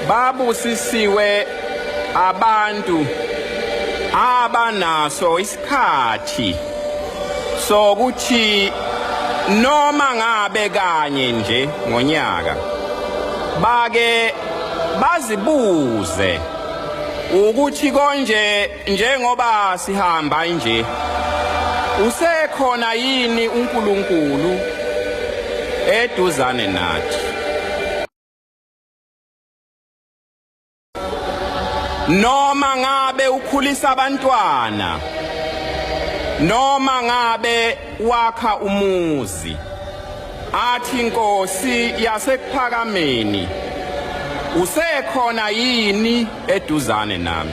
babusisiwe abantu abanaso isikhathi sokuthi noma ngabe kanye nje ngonyaka bake bazibuze ukuthi konje njengoba sihamba nje usekhona yini uNkulunkulu eduzane nathi noma ngabe ukhulisa abantwana noma ngabe wakha umuzi athi Nkosi yasekuphakameni usekhona yini eduzane nami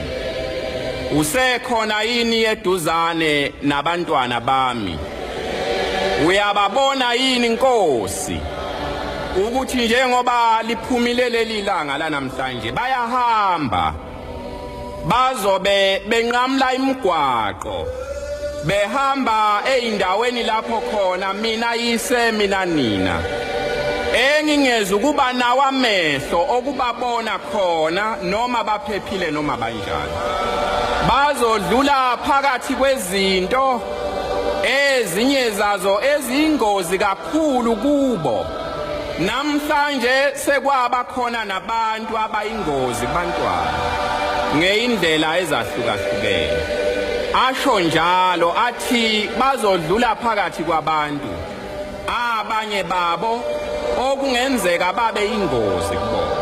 usekhona yini eduzane nabantwana bami uyababona yini Nkosi ukuthi njengoba liphumile leli langa lanamhlanje bayahamba bazobe benqamla imigwaqo behamba eindaweni lapho khona mina yise mina nina engingeza ukuba nawo amehlo okubabona khona noma baphephile noma banjani bazodlula phakathi kwezinto ezinye zazo eziyingozi kakhulu kubo namhlanje sekwaba khona nabantu abayingozi kubantwana ngeindlela ezahlukahlukene asho njalo athi bazodlula phakathi kwabantu abanye babo okungenzeka babe ingozi kubona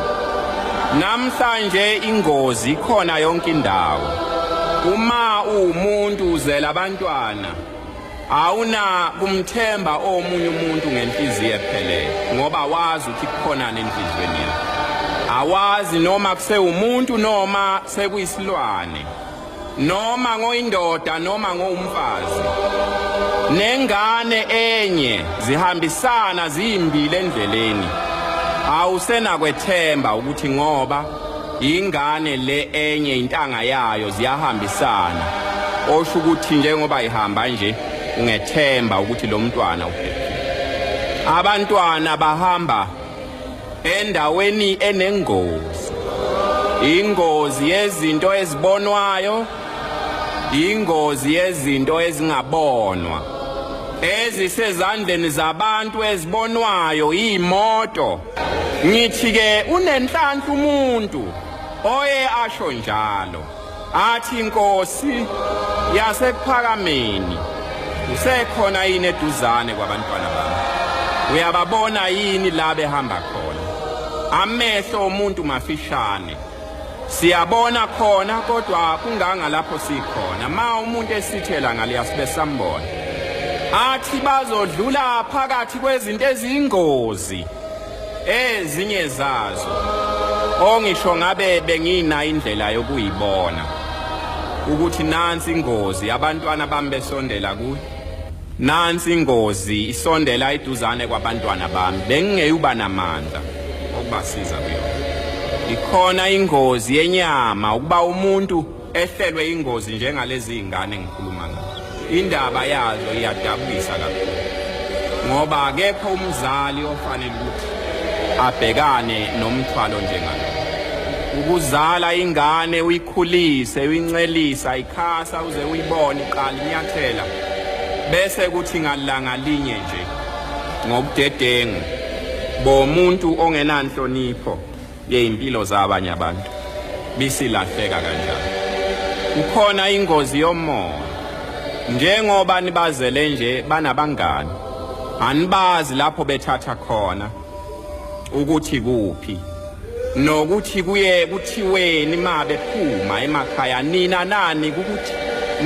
namhlanje ingozi ikhona yonke indawo uma umuntu uzela abantwana awuna kumthemba omunye umuntu ngenhliziyo ephelele ngoba wazi ukuthi kukhona nenhlizweni yakhe awazi noma kuse umuntu noma sekuyisilwane noma ngoyindoda noma ngomfazi nengane enye zihambisana ziyimbili endleleni awusena kwethemba ukuthi ngoba ingane le enye intanga yayo ziyahambisana osho ukuthi njengoba ihamba nje ungethemba ukuthi lo mntwana uphephile abantwana bahamba endaweni enengozi ingozi yezinto ezibonwayo ingozi yezinto ezingabonwa ezisezandleni zabantu ezibonwayo imoto ngithi ke unenhlanhla umuntu oye asho njalo athi Nkosi yasekuphakameni usekhona yini eduzane kwabantwana bami uyababona yini la behamba khona amehlo omuntu mafishane siyabona khona kodwa kunganga lapho sikhona ma umuntu esithela ngaliya sibe sambona athi bazodlula phakathi kwezinto eziyingozi ezinye zazo ongisho ngabe bengina indlela yokuyibona ukuthi nansi ingozi abantwana bami besondela kuyo nansi ingozi isondela eduzane kwabantwana bami bengingeyuba namandla okubasiza kuyona ikhona ingozi yenyama ukuba umuntu ehlelwe ingozi njengalezi ingane ngikhuluma ngazo indaba yazo iyadabulisa kakhulu ngoba akekho umzali ofanele ukuthi abhekane nomthwalo njengalo ukuzala ingane uyikhulise uyincelisa ikhasa uze uyibone iqala inyathela bese kuthi ngalanga linye nje ngobudedengu bomuntu ongenanhlonipho yezimpilo zabanye abantu bisilahleka kanjalo ukhona ingozi yomoya njengoba nibazele nje banabangani anibazi lapho bethatha khona ukuthi kuphi nokuthi kuye kuthiweni mabe phuma emakhaya nina nani ukuthi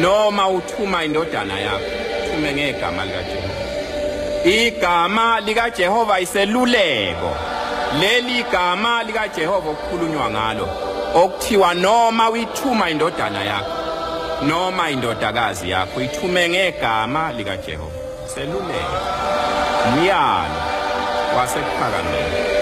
noma uthuma indodana yakho thume ngegama likaJehova igama likaJehova iseluleko leli gama likaJehova okukhulunywa ngalo okuthiwa noma uyithuma indodana yakho noma indodakazi yakho ithume ngegama likaJehova seluleko myalo wasekuphakameni